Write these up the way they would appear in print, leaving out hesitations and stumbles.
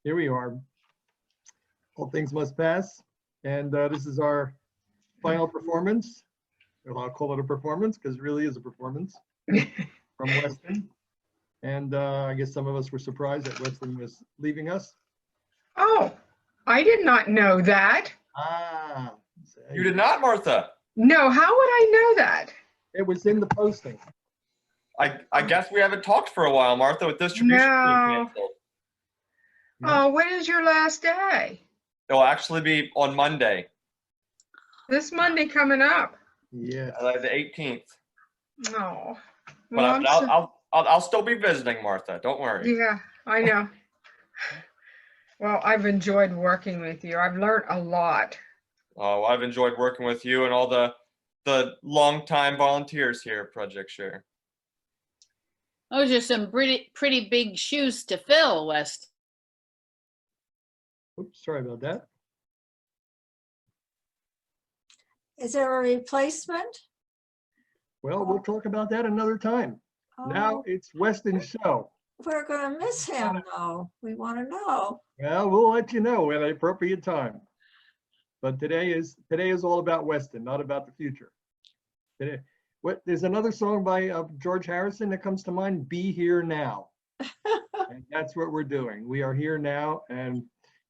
Here we are. All things must pass. And this is our final performance. Well, I'll call it a performance because it really is a performance from Weston. And I guess some of us were surprised that Weston was leaving us. Oh, I did not know that. Ah. You did not, Martha? No, how would I know that? It was in the posting. I guess we haven't talked for a while, Martha, with distribution being canceled. Oh, when is your last day? It'll actually be on Monday, This Monday coming up. Yes. the 18th. Oh, But I'll still be visiting, Martha. Don't worry. yeah, I know. Well, I've enjoyed working with you. I've learned a lot. Oh, I've enjoyed working with you and all the longtime volunteers here at Project Share. Those are some pretty big shoes to fill, West. Oops, sorry about that. Is there a replacement? Well, we'll talk about that another time. Now Oh, it's Weston's show. we're gonna miss him though. We want to know. Well, we'll let you know at an appropriate time. But today is all about Weston, not about the future. Today, there's another song by George Harrison that comes to mind, Be Here Now. And that's what we're doing. We are here now. And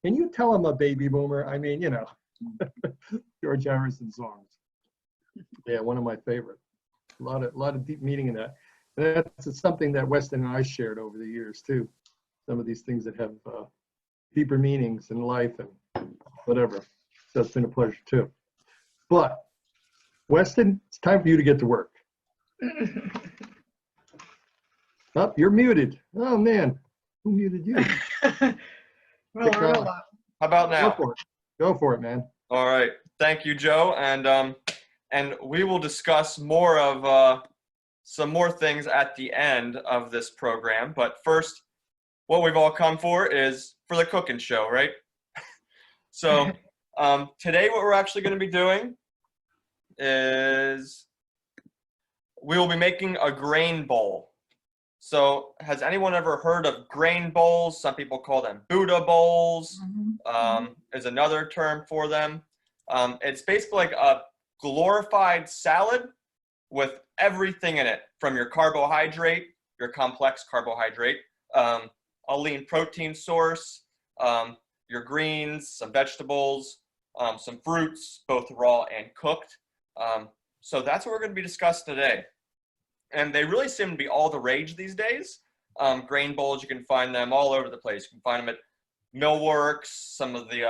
can you tell I'm a baby boomer? I mean, you know, George Harrison songs. Yeah, one of my favorite. A lot of deep meaning in that. That's something that Weston and I shared over the years too. Some of these things that have deeper meanings in life and whatever. So it's been a pleasure too. But Weston, it's time for you to get to work. Oh, you're muted. Oh man, who muted you? Well, I'm a lot. How about now? Go for it, man. All right. Thank you, Joe. And we will discuss more of some more things at the end of this program. But first, what we've all come for is for the cooking show, right? So today what we're actually going to be doing is we will be making a grain bowl. So has anyone ever heard of grain bowls? Some people call them Buddha bowls, is another term for them. It's basically like a glorified salad with everything in it, from your carbohydrate, your complex carbohydrate, a lean protein source, your greens, some vegetables, some fruits, both raw and cooked. So that's what we're going to be discussing today. And they really seem to be all the rage these days. Grain bowls, you can find them all over the place. You can find them at Millworks, some of the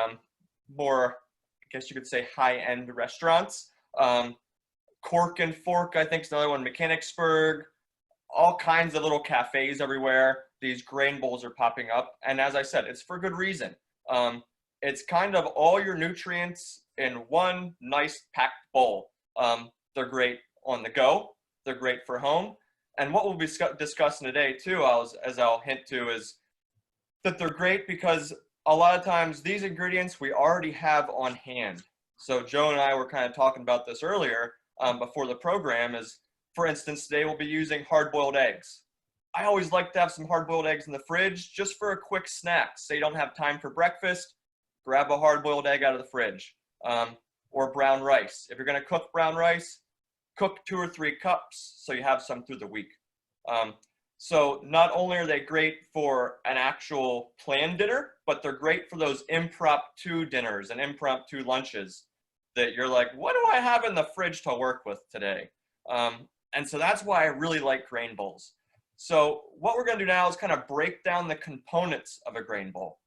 more, I guess you could say, high-end restaurants. Cork and Fork, I think, is another one. Mechanicsburg, all kinds of little cafes everywhere. These grain bowls are popping up. And as I said, it's for good reason. It's kind of all your nutrients in one nice packed bowl. They're great on the go. They're great for home. And what we'll be discussing today, too, as I'll hint to, is that they're great because a lot of times these ingredients we already have on hand. So Joe and I were kind of talking about this earlier before the program is, for instance, today we'll be using hard-boiled eggs. I always like to have some hard-boiled eggs in the fridge just for a quick snack. Say you don't have time for breakfast, grab a hard-boiled egg out of the fridge. Or brown rice. If you're going to cook brown rice, cook 2 or 3 cups so you have some through the week. So not only are they great for an actual planned dinner, but they're great for those impromptu dinners and impromptu lunches that you're like, what do I have in the fridge to work with today? And so that's why I really like grain bowls. So what we're going to do now is kind of break down the components of a grain bowl.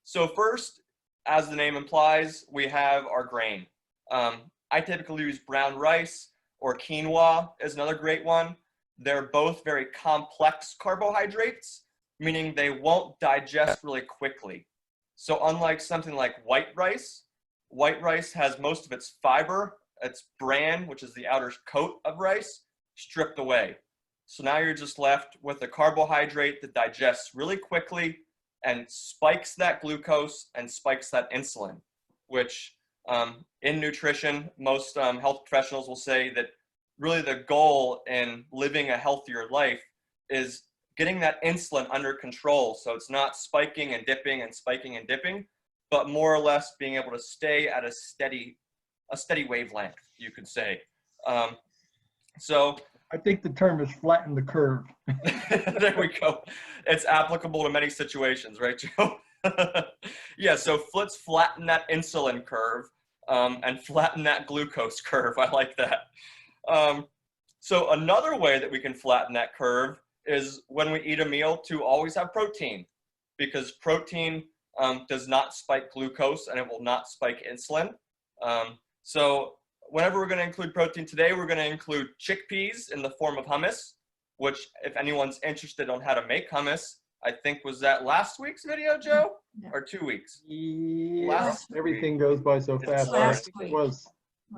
So first, as the name implies, we have our grain. I typically use brown rice, or quinoa is another great one. They're both very complex carbohydrates, meaning they won't digest really quickly. So unlike something like white rice has most of its fiber, its bran, which is the outer coat of rice, stripped away. So now you're just left with a carbohydrate that digests really quickly and spikes that glucose and spikes that insulin, which in nutrition, most health professionals will say that really the goal in living a healthier life is getting that insulin under control so it's not spiking and dipping and spiking and dipping, but more or less being able to stay at a steady wavelength, you could say. So I think the term is flatten the curve. there we go. It's applicable to many situations, right, Joe? Yeah, so let's flatten that insulin curve and flatten that glucose curve. I like that. So another way that we can flatten that curve is when we eat a meal to always have protein, because protein does not spike glucose and it will not spike insulin. So whenever we're going to include protein today, we're going to include chickpeas in the form of hummus, which if anyone's interested on how to make hummus, I think was that last week's video, Joe? Yeah. Or 2 weeks? Yes, everything goes by so fast. last It week. was.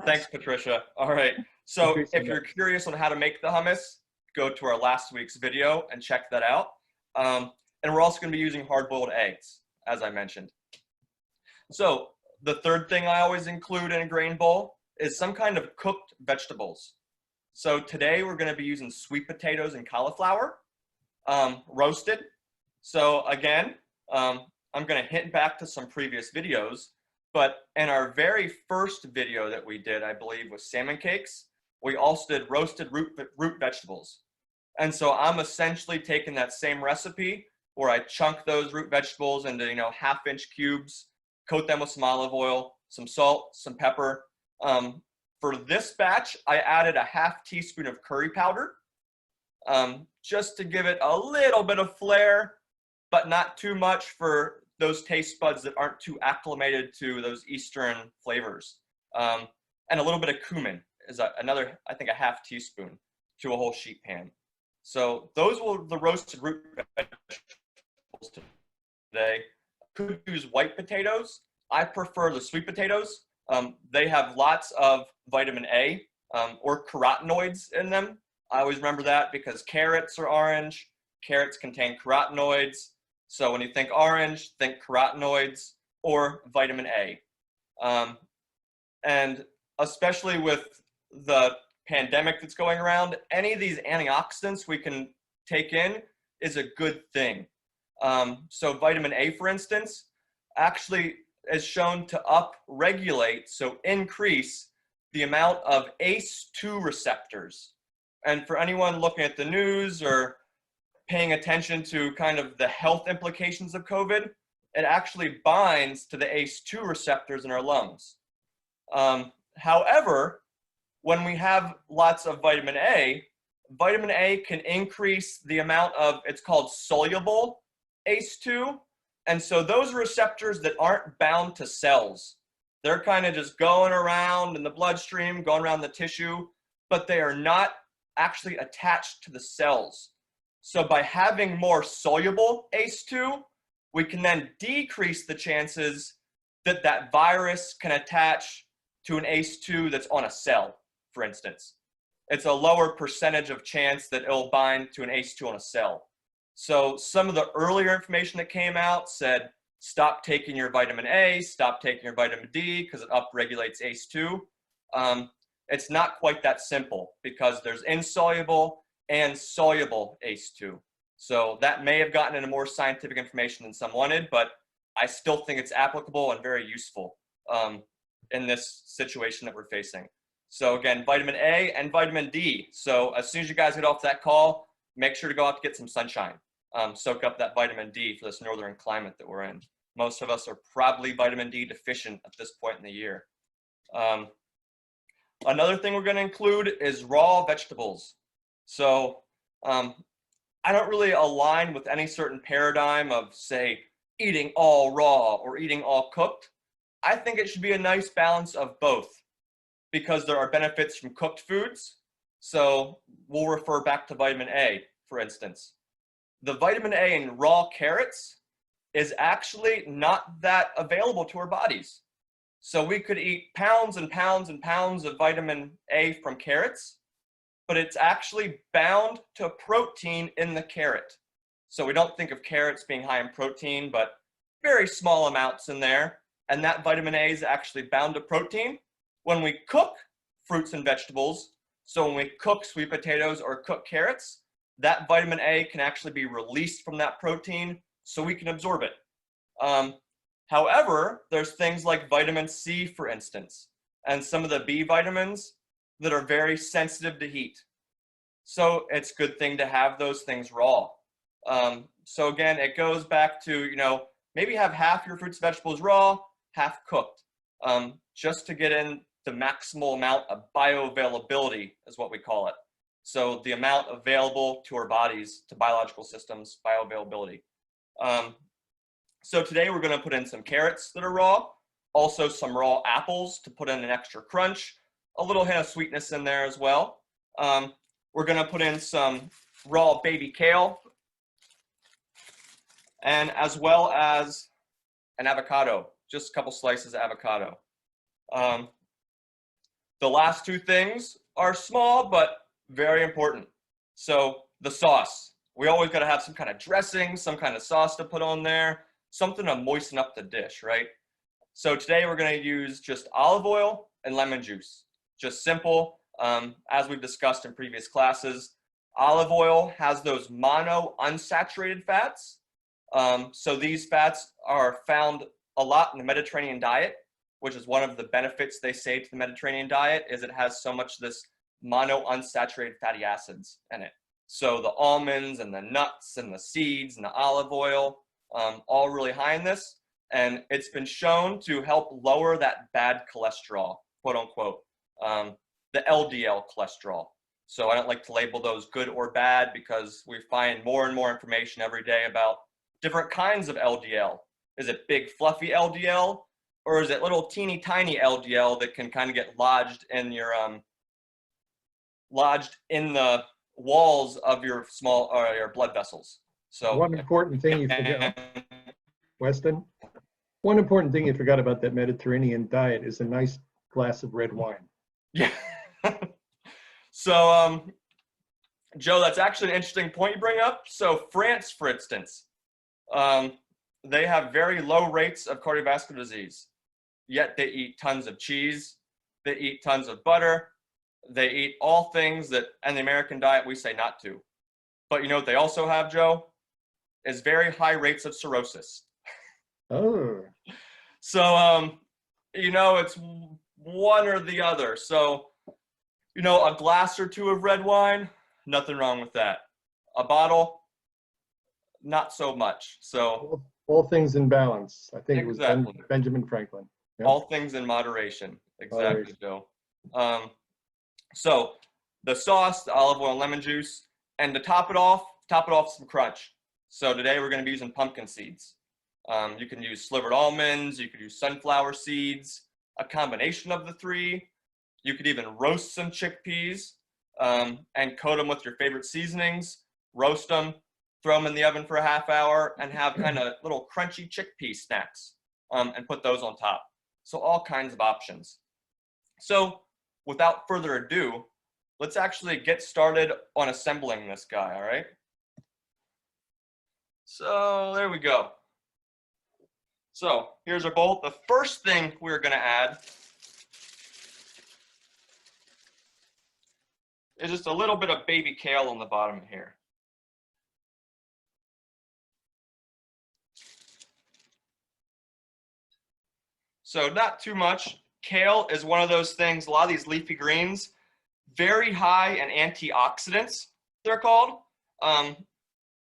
Thanks, Patricia. All right. So Patricia, if you're curious on how to make the hummus, go to our last week's video and check that out. And we're also going to be using hard-boiled eggs, as I mentioned. So the third thing I always include in a grain bowl is some kind of cooked vegetables. So today we're going to be using sweet potatoes and cauliflower, roasted. So again, I'm going to hint back to some previous videos, but in our very first video that we did, I believe, with salmon cakes, we also did roasted root vegetables. And so I'm essentially taking that same recipe where I chunk those root vegetables into, 1/2-inch cubes, coat them with some olive oil, some salt, some pepper. For this batch, I added a 1/2 teaspoon of curry powder, just to give it a little bit of flair, but not too much for those taste buds that aren't too acclimated to those Eastern flavors. And a little bit of cumin is another, I think, a 1/2 teaspoon to a whole sheet pan. So those were the roasted root vegetables today. Could use white potatoes. I prefer the sweet potatoes. They have lots of vitamin A or carotenoids in them. I always remember that because carrots are orange. Carrots contain carotenoids. So when you think orange, think carotenoids or vitamin A. And especially with the pandemic that's going around, any of these antioxidants we can take in is a good thing. So vitamin A, for instance, actually is shown to upregulate, so increase the amount of ACE2 receptors. And for anyone looking at the news or paying attention to kind of the health implications of COVID, it actually binds to the ACE2 receptors in our lungs. However, when we have lots of vitamin A can increase the amount of, it's called soluble ACE2. And so those receptors that aren't bound to cells, they're kind of just going around in the bloodstream, going around the tissue, but they are not actually attached to the cells. So by having more soluble ACE2, we can then decrease the chances that that virus can attach to an ACE2 that's on a cell, for instance. It's a lower percentage of chance that it'll bind to an ACE2 on a cell. So some of the earlier information that came out said, stop taking your vitamin A, stop taking your vitamin D because it upregulates ACE2. It's not quite that simple because there's insoluble and soluble ACE2. So that may have gotten into more scientific information than some wanted, but I still think it's applicable and very useful in this situation that we're facing. So again, vitamin A and vitamin D. So as soon as you guys get off that call, make sure to go out to get some sunshine. Soak up that vitamin D for this northern climate that we're in. Most of us are probably vitamin D deficient at this point in the year. Another thing we're going to include is raw vegetables. So I don't really align with any certain paradigm of, say, eating all raw or eating all cooked. I think it should be a nice balance of both because there are benefits from cooked foods. So we'll refer back to vitamin A, for instance. The vitamin A in raw carrots is actually not that available to our bodies. So we could eat pounds and pounds and pounds of vitamin A from carrots, but it's actually bound to protein in the carrot. So we don't think of carrots being high in protein, but very small amounts in there. And that vitamin A is actually bound to protein. When we cook fruits and vegetables, so when we cook sweet potatoes or cook carrots, that vitamin A can actually be released from that protein so we can absorb it. However, there's things like vitamin C, for instance, and some of the B vitamins that are very sensitive to heat. So it's a good thing to have those things raw. So again, it goes back to, maybe have half your fruits and vegetables raw, half cooked, just to get in the maximal amount of bioavailability is what we call it. So the amount available to our bodies, to biological systems, bioavailability. So today we're going to put in some carrots that are raw, also some raw apples to put in an extra crunch, a little hint of sweetness in there as well. We're going to put in some raw baby kale, and as well as an avocado, just a couple slices of avocado. The last two things are small, but very important. So the sauce, we always got to have some kind of dressing, some kind of sauce to put on there, something to moisten up the dish, right? So today we're going to use just olive oil and lemon juice, just simple. As we've discussed in previous classes, olive oil has those monounsaturated fats. So these fats are found a lot in the Mediterranean diet, which is one of the benefits they say to the Mediterranean diet is it has so much this monounsaturated fatty acids in it. So the almonds and the nuts and the seeds and the olive oil, all really high in this. And it's been shown to help lower that bad cholesterol, quote unquote, the LDL cholesterol. So I don't like to label those good or bad because we find more and more information every day about different kinds of LDL. Is it big fluffy LDL, or is it little teeny tiny LDL that can kind of get lodged in your lodged in the walls of your small or your blood vessels? So One important thing you forgot, Weston, one important thing you forgot about that Mediterranean diet is a nice glass of red wine. Yeah. So, Joe, that's actually an interesting point you bring up. So France, for instance, they have very low rates of cardiovascular disease, yet they eat tons of cheese, they eat tons of butter, they eat all things that in the American diet we say not to. But you know what they also have, Joe? Is very high rates of cirrhosis. Oh, So, it's one or the other. So, a glass or two of red wine, nothing wrong with that. A bottle, not so much. So all things in balance. I think it was Exactly. Benjamin Franklin. Yep. all things in moderation. Exactly, Moderation. Joe. So the sauce, the olive oil and lemon juice, and to top it off some crunch. So today we're going to be using pumpkin seeds. You can use slivered almonds, you could use sunflower seeds, a combination of the three. You could even roast some chickpeas and coat them with your favorite seasonings, roast them, throw them in the oven for a half hour, and have kind of little crunchy chickpea snacks and put those on top. So all kinds of options. So without further ado, let's actually get started on assembling this guy, all right? So there we go. So here's our bowl. The first thing we're going to add is just a little bit of baby kale on the bottom here. So not too much. Kale is one of those things, a lot of these leafy greens, very high in antioxidants, they're called,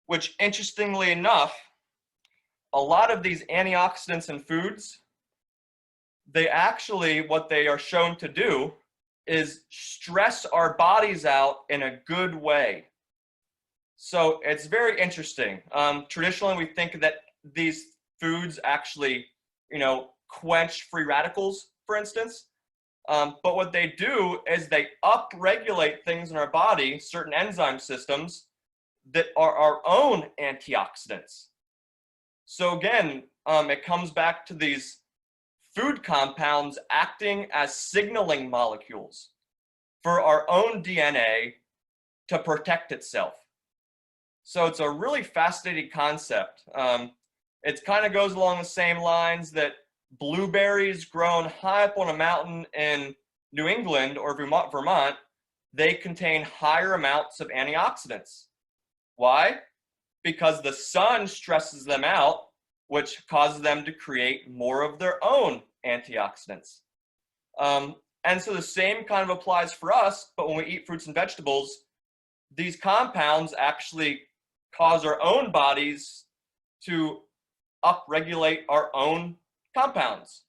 which interestingly enough, a lot of these antioxidants in foods, they actually, what they are shown to do is stress our bodies out in a good way. So it's very interesting. Traditionally, we think that these foods actually, quench free radicals, for instance. But what they do is they upregulate things in our body, certain enzyme systems that are our own antioxidants. So again, it comes back to these food compounds acting as signaling molecules for our own DNA to protect itself. So it's a really fascinating concept. It kind of goes along the same lines that blueberries grown high up on a mountain in New England or Vermont, they contain higher amounts of antioxidants Why? Because the sun stresses them out, which causes them to create more of their own antioxidants. And so the same kind of applies for us, but when we eat fruits and vegetables, these compounds actually cause our own bodies to upregulate our own compounds.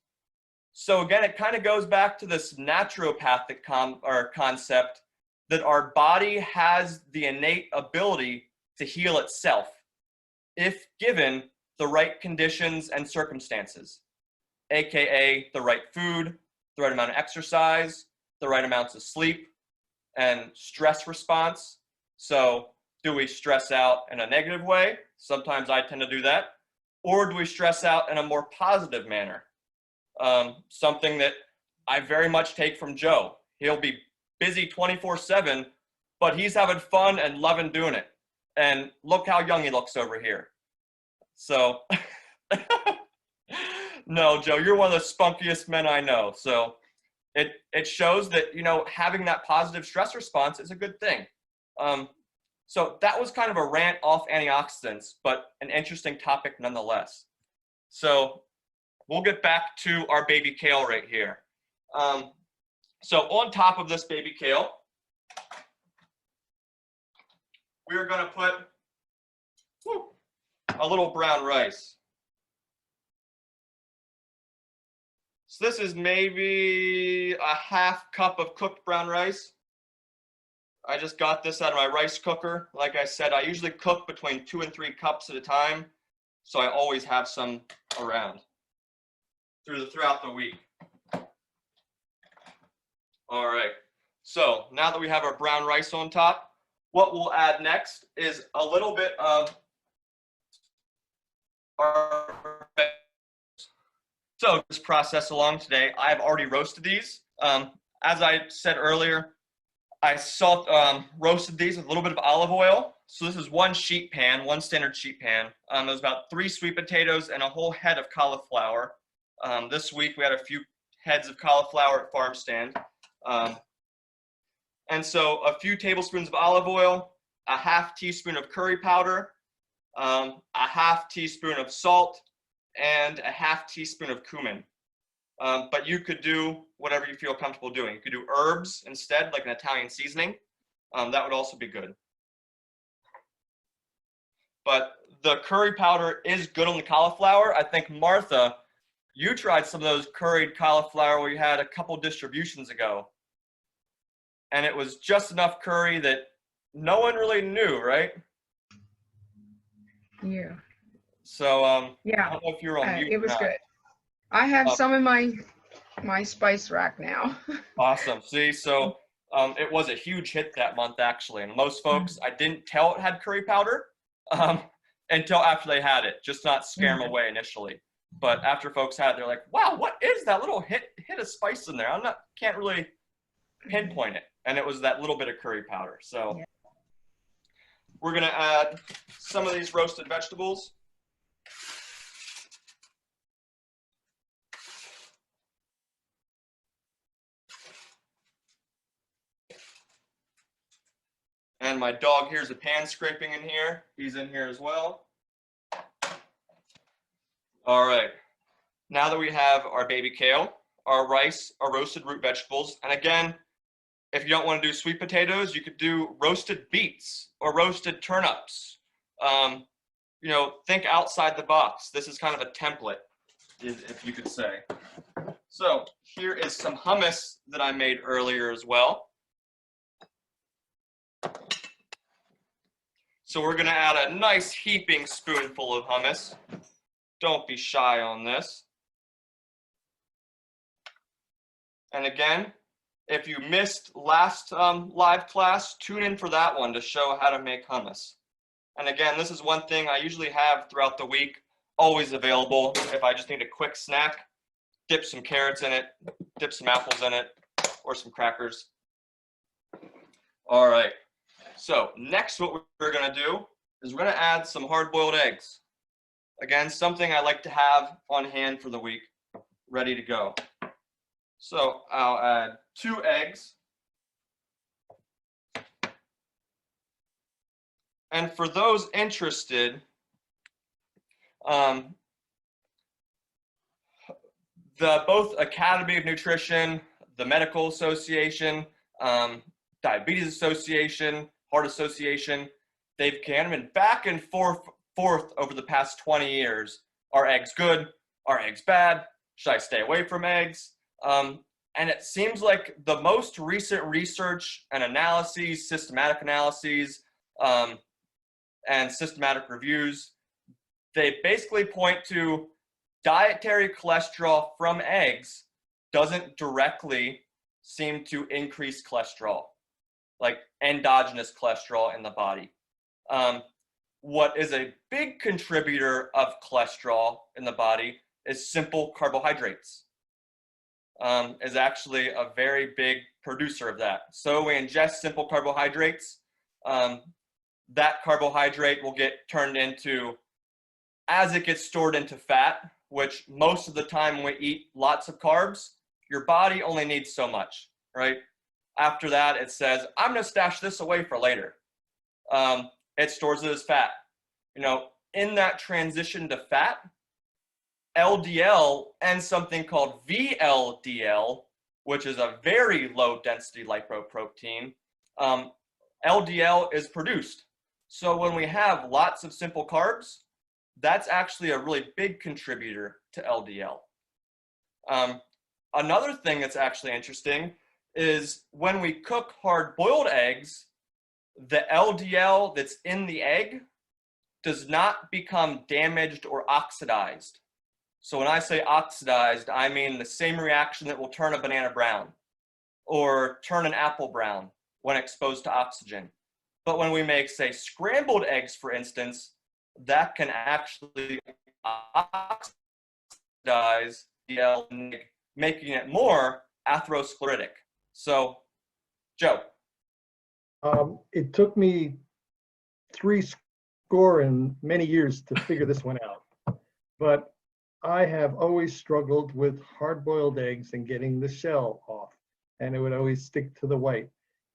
So again, it kind of goes back to this naturopathic concept that our body has the innate ability to heal itself if given the right conditions and circumstances, aka the right food, the right amount of exercise, the right amounts of sleep, and stress response. So do we stress out in a negative way? Sometimes I tend to do that. Or do we stress out in a more positive manner? Something that I very much take from Joe. He'll be busy 24/7, but he's having fun and loving doing it. And look how young he looks over here. So, no, Joe, you're one of the spunkiest men I know. So it shows that, you know, having that positive stress response is a good thing. So that was kind of a rant off antioxidants, but an interesting topic nonetheless. So we'll get back to our baby kale right here. So on top of this baby kale, we're going to put a little brown rice. So this is maybe a half cup of cooked brown rice. I just got this out of my rice cooker. Like I said, I usually cook between 2 and 3 cups at a time, so I always have some around throughout the week. All right, so now that we have our brown rice on top, what we'll add next is a little bit of our vegetables. So this process along today, I've already roasted these. As I said earlier, I roasted these with a little bit of olive oil. So this is one sheet pan, one standard sheet pan. There's about 3 sweet potatoes and a whole head of cauliflower. This week we had a few heads of cauliflower at farm stand. And so a few tablespoons of olive oil, a half teaspoon of curry powder, a half teaspoon of salt, and a half teaspoon of cumin. But you could do whatever you feel comfortable doing. You could do herbs instead, like an Italian seasoning. That would also be good. But the curry powder is good on the cauliflower. I think, Martha, you tried some of those curried cauliflower we had a couple distributions ago. And it was just enough curry that no one really knew, right? Yeah. So I Yeah. don't know if you're on mute. It or was not. good. I have some in my spice rack now. Awesome. See, so it was a huge hit that month, actually. And most folks, I didn't tell it had curry powder until after they had it, just not scare them away initially. But after folks had it, they're like, wow, what is that little hit of spice in there? Can't really pinpoint it. And it was that little bit of curry powder. So we're going to add some of these roasted vegetables. And my dog here's a pan scraping in here. He's in here as well. All right. Now that we have our baby kale, our rice, our roasted root vegetables, and again, if you don't want to do sweet potatoes, you could do roasted beets or roasted turnips. You know, think outside the box. This is kind of a template, if you could say. So here is some hummus that I made earlier as well. So we're going to add a nice heaping spoonful of hummus. Don't be shy on this. And again, if you missed last live class, tune in for that one to show how to make hummus. And again, this is one thing I usually have throughout the week, always available. If I just need a quick snack, dip some carrots in it, dip some apples in it, or some crackers. All right. So next what we're going to do is we're going to add some hard-boiled eggs. Again, something I like to have on hand for the week, ready to go. So I'll add 2 eggs. And for those interested, both Academy of Nutrition, the Medical Association, Diabetes Association, Heart Association, they've kind of been back and forth over the past 20 years. Are eggs good? Are eggs bad? Should I stay away from eggs? And it seems like the most recent research and analyses, systematic analyses, and systematic reviews, they basically point to dietary cholesterol from eggs doesn't directly seem to increase cholesterol, like endogenous cholesterol in the body. What is a big contributor of cholesterol in the body is simple carbohydrates. Is actually a very big producer of that. So we ingest simple carbohydrates. That carbohydrate will get turned into, as it gets stored into fat, which most of the time when we eat lots of carbs, your body only needs so much, right? After that, it says, I'm gonna stash this away for later. It stores it as fat. You know, in that transition to fat, LDL and something called VLDL, which is a very low density lipoprotein, LDL is produced. So when we have lots of simple carbs, that's actually a really big contributor to LDL. Another thing that's actually interesting is when we cook hard-boiled eggs, the LDL that's in the egg does not become damaged or oxidized. So when I say oxidized, I mean the same reaction that will turn a banana brown or turn an apple brown when exposed to oxygen. But when we make, say, scrambled eggs, for instance, that can actually oxidize the LDL, making it more atherosclerotic. So, Joe. It took me 70 and many years to figure this one out. But I have always struggled with hard-boiled eggs and getting the shell off, and it would always stick to the white.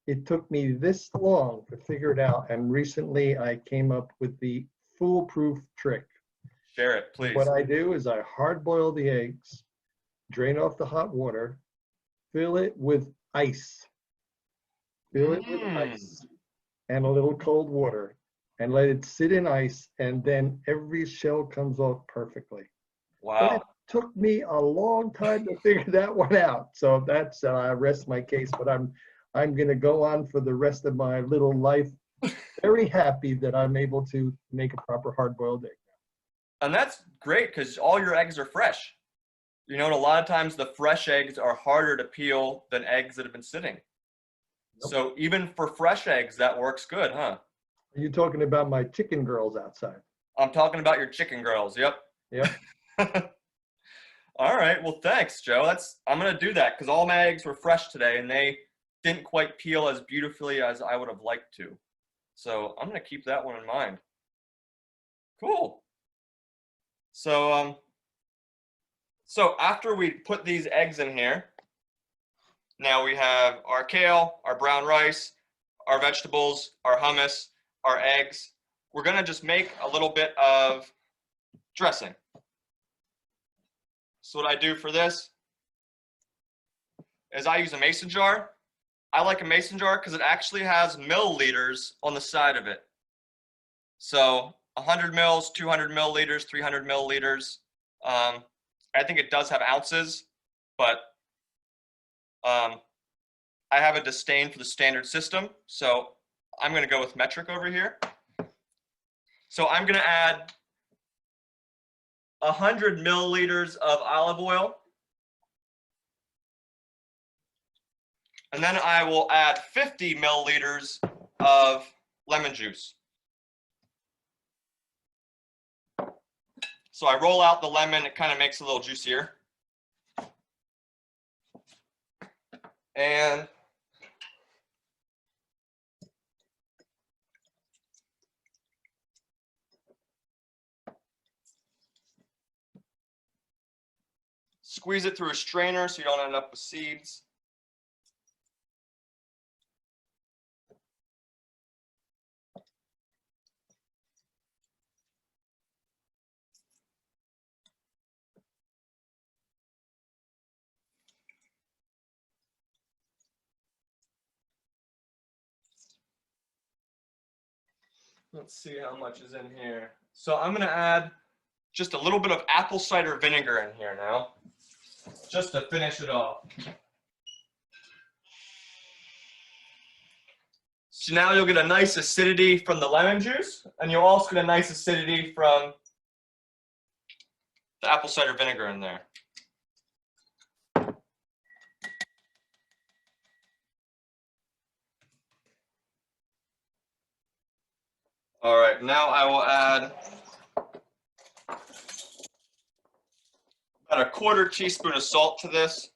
It took me this long to figure it out, and recently I came up with the foolproof trick. Share it, please. What I do is I hard-boil the eggs, drain off the hot water, fill it with ice. Fill it with ice and a little cold water, and let it sit in ice, and then every shell comes off perfectly. But Wow. it took me a long time to figure that one out. So that's, I rest my case, but I'm going to go on for the rest of my little life, very happy that I'm able to make a proper hard-boiled egg. And that's great because all your eggs are fresh. You know, and a lot of times the fresh eggs are harder to peel than eggs that have been sitting. Yep. So even for fresh eggs, that works good, huh? Are you talking about my chicken girls outside? I'm talking about your chicken girls. Yep. Yep. All right. Well, thanks, Joe. I'm going to do that because all my eggs were fresh today and they didn't quite peel as beautifully as I would have liked to. So I'm going to keep that one in mind. Cool. So, so after we put these eggs in here, now we have our kale, our brown rice, our vegetables, our hummus, our eggs. We're going to just make a little bit of dressing. So what I do for this is I use a mason jar. I like a mason jar because it actually has milliliters on the side of it. So 100 mils, 200 milliliters, 300 milliliters. I think it does have ounces, but I have a disdain for the standard system. So I'm going to go with metric over here. So I'm going to add 100 milliliters of olive oil. And then I will add 50 milliliters of lemon juice. So I roll out the lemon, it kind of makes it a little juicier. And squeeze it through a strainer so you don't end up with seeds. Let's see how much is in here. So I'm going to add just a little bit of apple cider vinegar in here now, just to finish it off. So now you'll get a nice acidity from the lemon juice, and you'll also get a nice acidity from the apple cider vinegar in there. All right, now I will add about a 1/4 teaspoon of salt to this.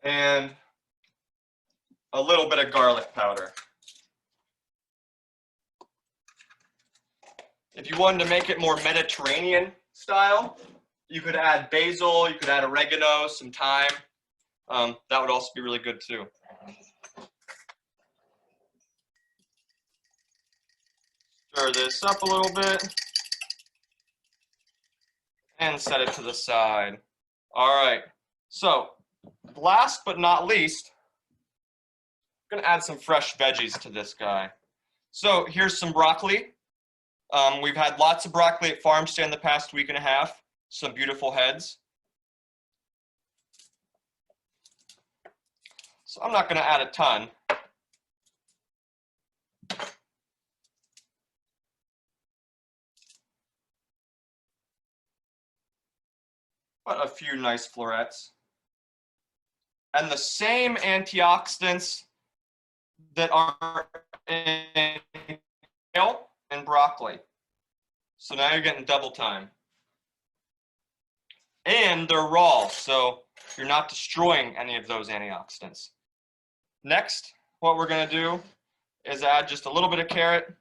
And a little bit of garlic powder. If you wanted to make it more Mediterranean style, you could add basil, you could add oregano, some thyme. That would also be really good too. Stir this up a little bit and set it to the side. All right, so last but not least, I'm gonna add some fresh veggies to this guy. So here's some broccoli. We've had lots of broccoli at farm stand the past week and a half. Some beautiful heads. So I'm not gonna add a ton. But a few nice florets. And the same antioxidants that are in kale and broccoli. So now you're getting double time. And they're raw, so you're not destroying any of those antioxidants. Next, what we're going to do is add just a little bit of carrot.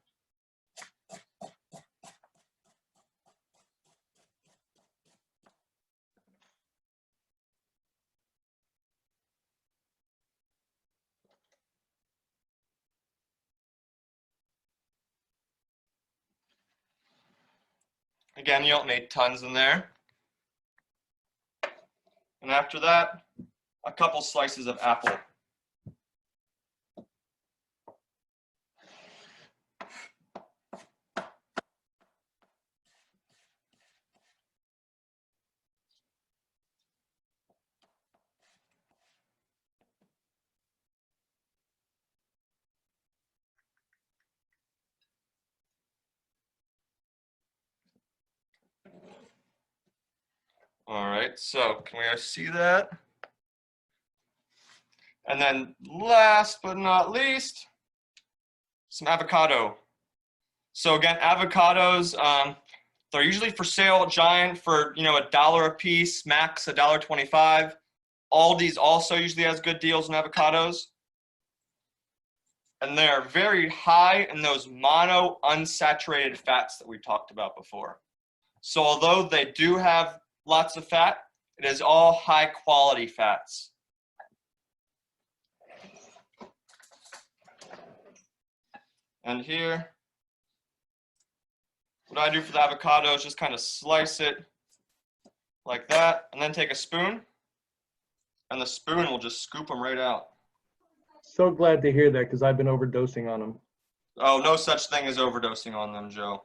Again, you don't need tons in there. And after that, a couple slices of apple. All right, so can we see that? And then last but not least, some avocado. So again, avocados, they're usually for sale at Giant for, $1 a piece, max $1.25. Aldi's also usually has good deals on avocados. And they're very high in those mono unsaturated fats that we talked about before. So although they do have lots of fat, it is all high quality fats. And here, what I do for the avocado is just kind of slice it like that, and then take a spoon, and the spoon will just scoop them right out. So glad to hear that because I've been overdosing on them. Oh, no such thing as overdosing on them, Joe.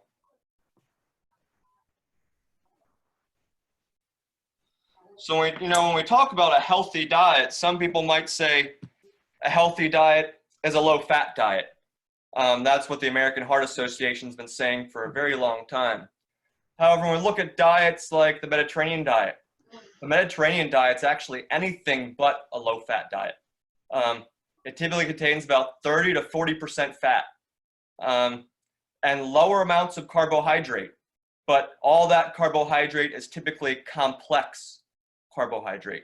So when we talk about a healthy diet, some people might say a healthy diet is a low-fat diet. That's what the American Heart Association has been saying for a very long time. However, when we look at diets like the Mediterranean diet is actually anything but a low-fat diet. It typically contains about 30 to 40% fat and lower amounts of carbohydrate. But all that carbohydrate is typically complex carbohydrate.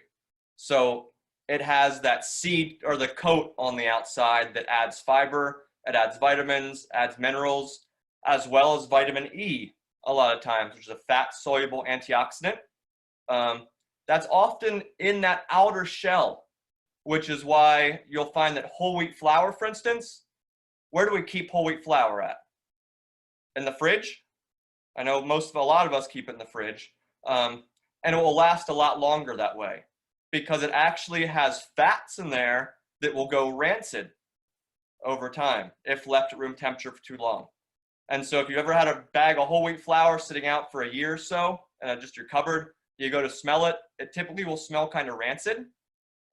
So it has that seed or the coat on the outside that adds fiber, it adds vitamins, adds minerals, as well as vitamin E a lot of times, which is a fat-soluble antioxidant. That's often in that outer shell, which is why you'll find that whole wheat flour, for instance, where do we keep whole wheat flour at? In the fridge? I know a lot of us keep it in the fridge. And it will last a lot longer that way. because it actually has fats in there that will go rancid over time if left at room temperature for too long. And so if you've ever had a bag of whole wheat flour sitting out for a year or so, and just your cupboard, you go to smell it, it typically will smell kind of rancid,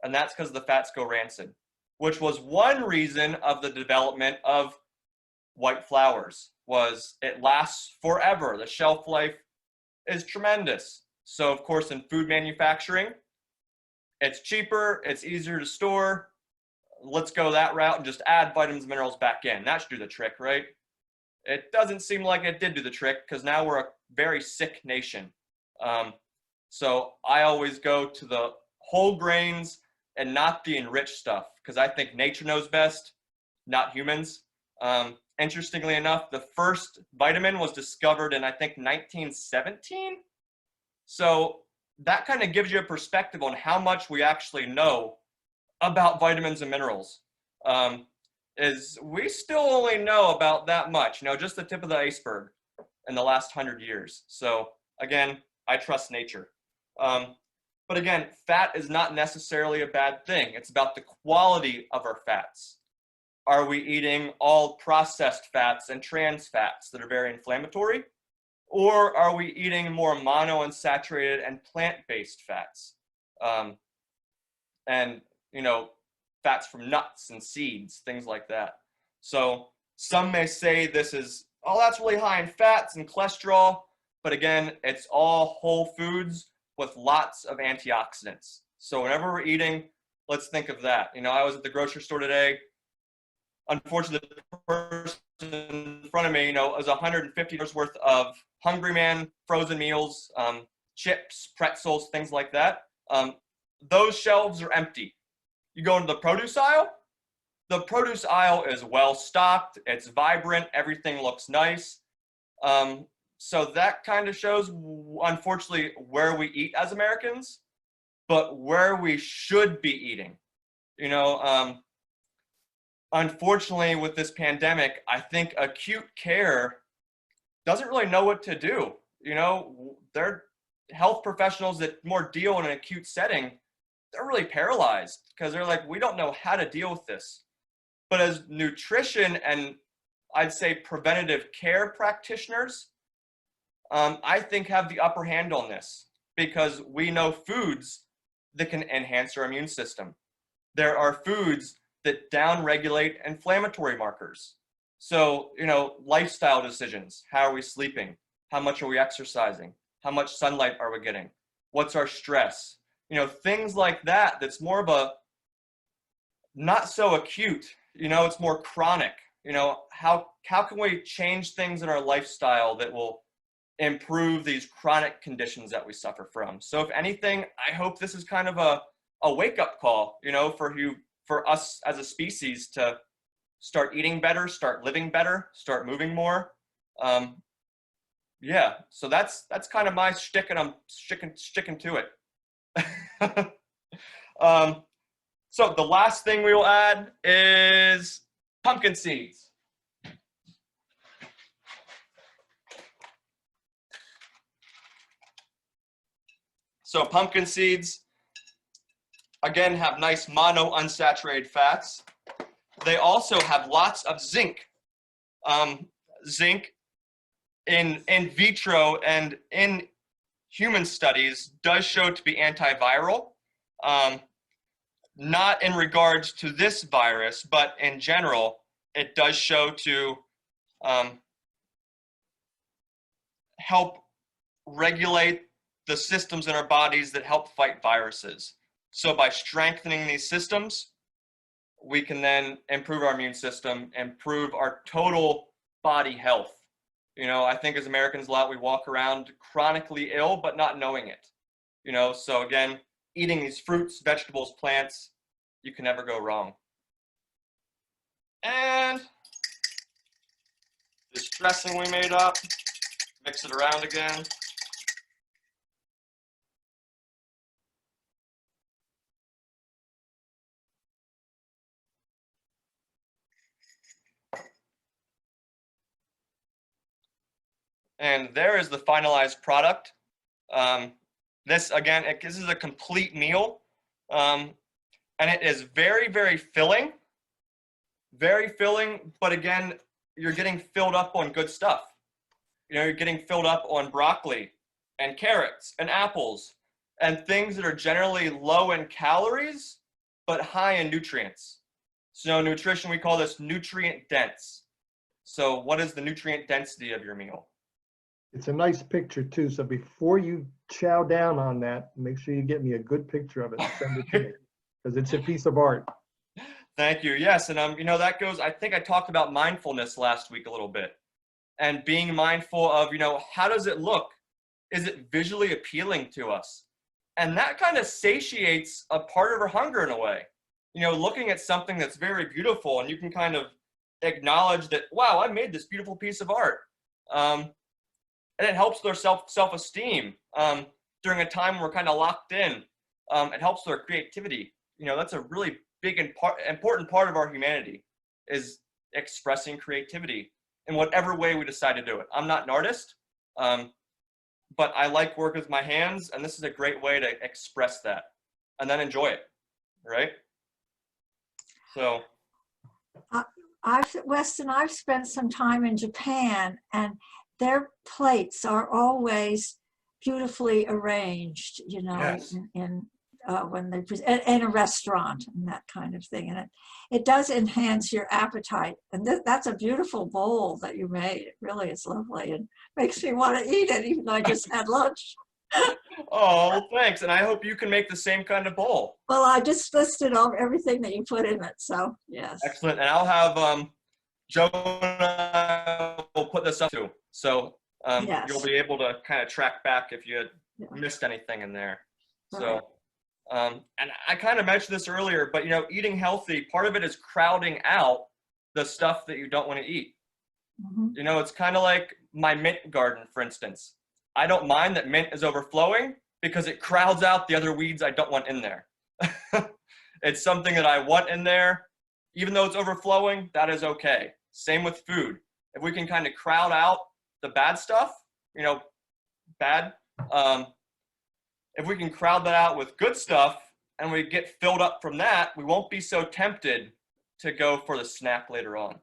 and that's because the fats go rancid, which was one reason of the development of white flours, was it lasts forever. The shelf life is tremendous. So of course in food manufacturing, it's cheaper, it's easier to store. Let's go that route and just add vitamins and minerals back in. That should do the trick, right? It doesn't seem like it did do the trick, because now we're a very sick nation. So I always go to the whole grains and not the enriched stuff, because I think nature knows best, not humans. Interestingly enough, the first vitamin was discovered in, I think, 1917. So that kind of gives you a perspective on how much we actually know about vitamins and minerals. Is we still only know about that much, just the tip of the iceberg in the last 100 years. So again, I trust nature. But again, fat is not necessarily a bad thing. It's about the quality of our fats. Are we eating all processed fats and trans fats that are very inflammatory? Or are we eating more monounsaturated and plant-based fats? And, fats from nuts and seeds, things like that. So some may say this is, oh, that's really high in fats and cholesterol. But again, it's all whole foods with lots of antioxidants. So whenever we're eating, let's think of that. I was at the grocery store today. Unfortunately, the person in front of me, it was $150 worth of Hungry Man frozen meals, chips, pretzels, things like that. Those shelves are empty. You go into the produce aisle is well stocked, it's vibrant, everything looks nice. So that kind of shows, unfortunately, where we eat as Americans, but where we should be eating. Unfortunately, with this pandemic, I think acute care doesn't really know what to do. They're health professionals that more deal in an acute setting. They're really paralyzed because they're like, we don't know how to deal with this. But as nutrition and I'd say preventative care practitioners, I think have the upper hand on this, because we know foods that can enhance our immune system. There are foods that downregulate inflammatory markers. So, lifestyle decisions. How are we sleeping? How much are we exercising? How much sunlight are we getting? What's our stress? Things like that, that's more of a, not so acute, it's more chronic. How can we change things in our lifestyle that will improve these chronic conditions that we suffer from? So if anything, I hope this is kind of a wake-up call, for us as a species to start eating better, start living better, start moving more. Yeah, so that's kind of my shtick, and I'm sticking to it. So the last thing we will add is pumpkin seeds. So pumpkin seeds, again, have nice monounsaturated fats. They also have lots of zinc. Zinc in vitro and in human studies does show to be antiviral. Not in regards to this virus, but in general, it does show to help regulate the systems in our bodies that help fight viruses. So by strengthening these systems, we can then improve our immune system, improve our total body health. I think as Americans, a lot, we walk around chronically ill, but not knowing it. So again, eating these fruits, vegetables, plants, you can never go wrong. And this dressing we made up, mix it around again. And there is the finalized product. This, again, this is a complete meal. And it is very, very filling, but again, you're getting filled up on good stuff. You know, you're getting filled up on broccoli and carrots and apples and things that are generally low in calories, but high in nutrients. So nutrition, we call this nutrient dense. So what is the nutrient density of your meal? It's a nice picture too. So before you chow down on that, make sure you get me a good picture of it and send it to me, because it's a piece of art. Thank you. Yes, and you know, that goes, I think I talked about mindfulness last week a little bit, and being mindful of, you know, how does it look? Is it visually appealing to us? And that kind of satiates a part of our hunger in a way. You know, looking at something that's very beautiful, and you can kind of acknowledge that, wow, I made this beautiful piece of art. And it helps their self-esteem during a time when we're kind of locked in. It helps their creativity. You know, that's a really big and important part of our humanity, is expressing creativity in whatever way we decide to do it. I'm not an artist, but I like work with my hands, and this is a great way to express that and then enjoy it, right? So. Weston, I've spent some time in Japan, and their plates are always beautifully arranged, you know, Yes. when they present in a restaurant and that kind of thing. And it does enhance your appetite. And that's a beautiful bowl that you made. It really is lovely and makes me want to eat it, even though I just had lunch. Oh, well, thanks. And I hope you can make the same kind of bowl. Well, I just listed all everything that you put in it. So yes. Excellent. And I'll have Joe and I will put this up too. So Yes. you'll be able to kind of track back if you Yeah. missed anything in there. Right. So, and I kind of mentioned this earlier, but you know, eating healthy, part of it is crowding out the stuff that you don't want to eat. Mhm. You know, it's kind of like my mint garden, for instance. I don't mind that mint is overflowing because it crowds out the other weeds I don't want in there. It's something that I want in there. Even though it's overflowing, that is okay. Same with food. If we can kind of crowd out the bad stuff, you know, if we can crowd that out with good stuff and we get filled up from that, we won't be so tempted to go for the snack later on.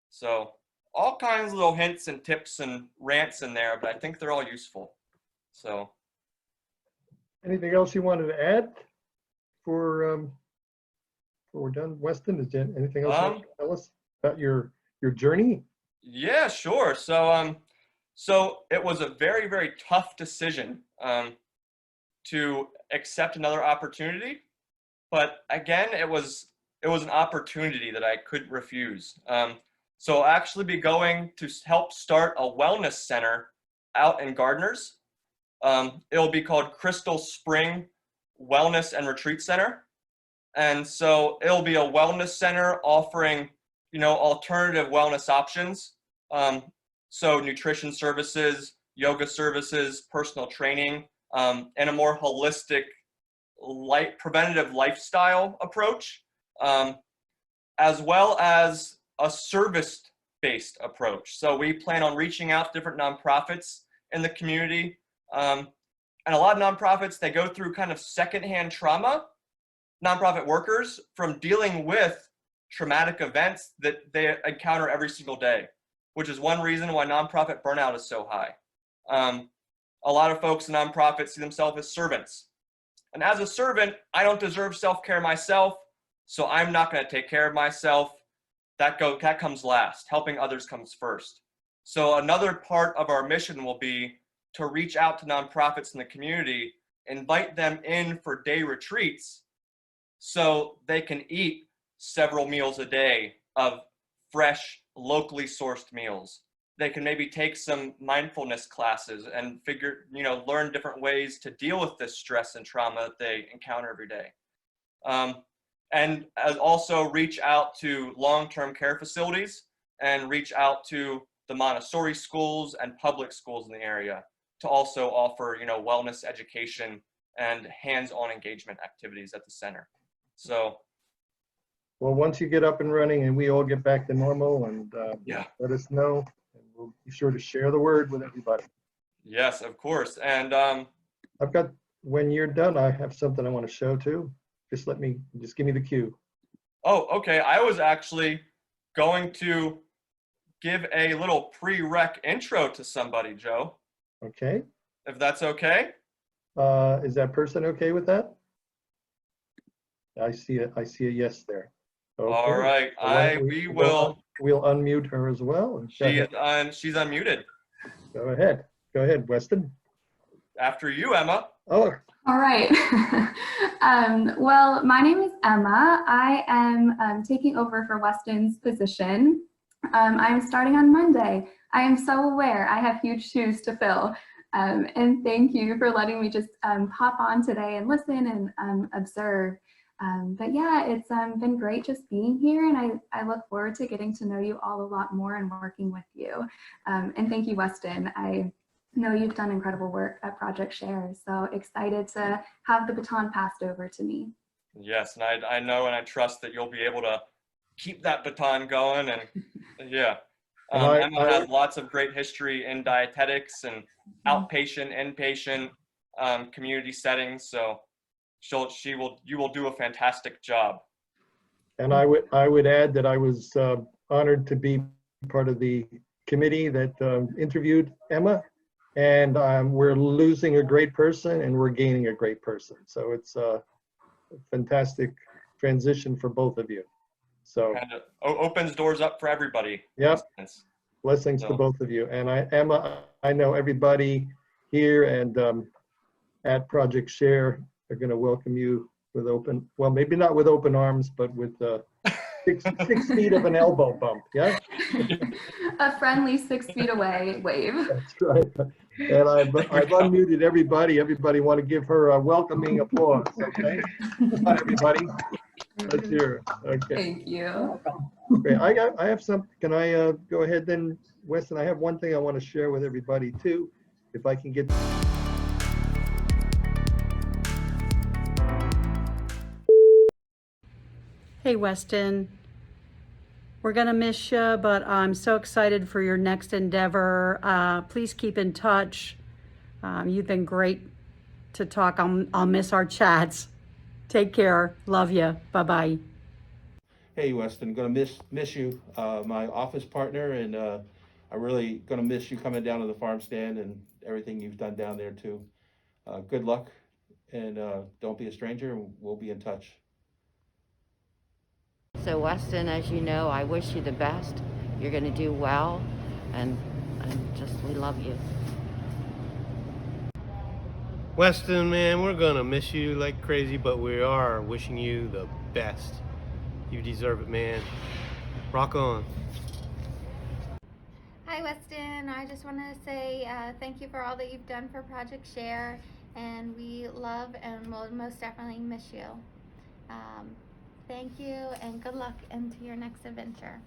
So all kinds of little hints and tips and rants in there, but I think they're all useful. So. Anything else you wanted to add before we're done? Weston, is there anything else you want to tell us about your journey? Yeah, sure. So so it was a very, very tough decision to accept another opportunity, but again, it was an opportunity that I couldn't refuse. So I'll actually be going to help start a wellness center out in Gardeners. It'll be called Crystal Spring Wellness and Retreat Center. And so it'll be a wellness center offering, you know, alternative wellness options. So nutrition services, yoga services, personal training, and a more holistic, preventative lifestyle approach, as well as a service-based approach. So we plan on reaching out to different nonprofits in the community. And a lot of nonprofits, they go through kind of secondhand trauma, nonprofit workers, from dealing with traumatic events that they encounter every single day, which is one reason why nonprofit burnout is so high. A lot of folks in nonprofits see themselves as servants. And as a servant, I don't deserve self-care myself, so I'm not going to take care of myself. That comes last. Helping others comes first. So another part of our mission will be to reach out to nonprofits in the community, invite them in for day retreats so they can eat several meals a day of fresh, locally sourced meals. They can maybe take some mindfulness classes and learn different ways to deal with this stress and trauma that they encounter every day. And as also reach out to long-term care facilities and reach out to the Montessori schools and public schools in the area to also offer, wellness education and hands-on engagement activities at the center. So, well, once you get up and running and we all get back to normal, and let us know, and we'll be sure to share the word with everybody. Yes, of course. And I've got when you're done, I have something I want to show too. Just give me the cue. Oh, okay. I was actually going to give a little prereq intro to somebody, Joe, Okay. if that's okay. Is that person okay with that? I see a yes there. All Okay. right. So why don't we'll unmute her as well. And go ahead. She's unmuted. Go ahead. Go ahead, Weston. After you, Emma. Oh, All right. Well, my name is Emma. I am taking over for Weston's position. I'm starting on Monday. I am so aware I have huge shoes to fill. And thank you for letting me just pop on today and listen and observe. But yeah, it's been great just being here, and I look forward to getting to know you all a lot more and working with you. And thank you, Weston. I know you've done incredible work at Project Share, so excited to have the baton passed over to me. Yes, and I know and I trust that you'll be able to keep that baton going. And yeah, Emma has lots of great history in dietetics and outpatient, inpatient, community settings. So you will do a fantastic job. and I would add that I was honored to be part of the committee that interviewed Emma, and we're losing a great person and we're gaining a great person. So it's a fantastic transition for both of you. So Kind of opens doors up for everybody. Yep. Blessings to both of you. And Emma, I know everybody here and at Project Share are going to welcome you with open, well, maybe not with open arms, but with 6 feet of an elbow bump. Yeah. A friendly 6 feet away wave. That's right. And I've unmuted everybody. Everybody want to give her a welcoming applause. Okay. Hi, everybody. Let's hear it. Okay. Thank you. Great. I have some. Can I go ahead then, Weston? I have one thing I want to share with everybody too, if I can get. Hey, Weston. We're going to miss you, but I'm so excited for your next endeavor. Please keep in touch. You've been great to talk. I'll miss our chats. Take care. Love you. Bye-bye. Hey, Weston, gonna miss you, my office partner, and I'm really gonna miss you coming down to the farm stand and everything you've done down there too. Good luck, and don't be a stranger, and we'll be in touch. So Weston, as you know, I wish you the best. You're going to do well, and we love you. Weston, man, we're gonna miss you like crazy, but we are wishing you the best. You deserve it, man. Rock on. Hi, Weston. I just want to say thank you for all that you've done for Project Share, and we love and will most definitely miss you. Thank you, and good luck into your next adventure.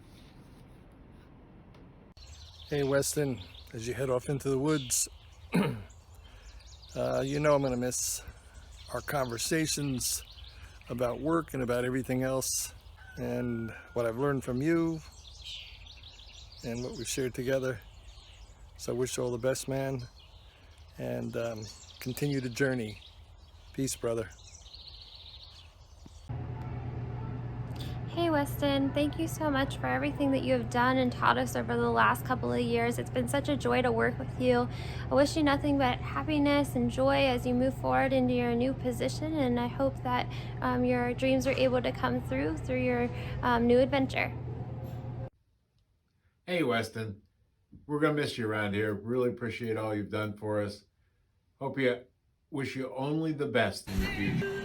Hey, Weston, as you head off into the woods, you know I'm going to miss our conversations about work and about everything else, and what I've learned from you and what we've shared together. So I wish you all the best, man, and continue the journey. Peace, brother. Hey Weston, thank you so much for everything that you have done and taught us over the last couple of years. It's been such a joy to work with you. I wish you nothing but happiness and joy as you move forward into your new position, and I hope that your dreams are able to come through your new adventure. Hey Weston, we're gonna miss you around here. Really appreciate all you've done for us. Wish you only the best in the future.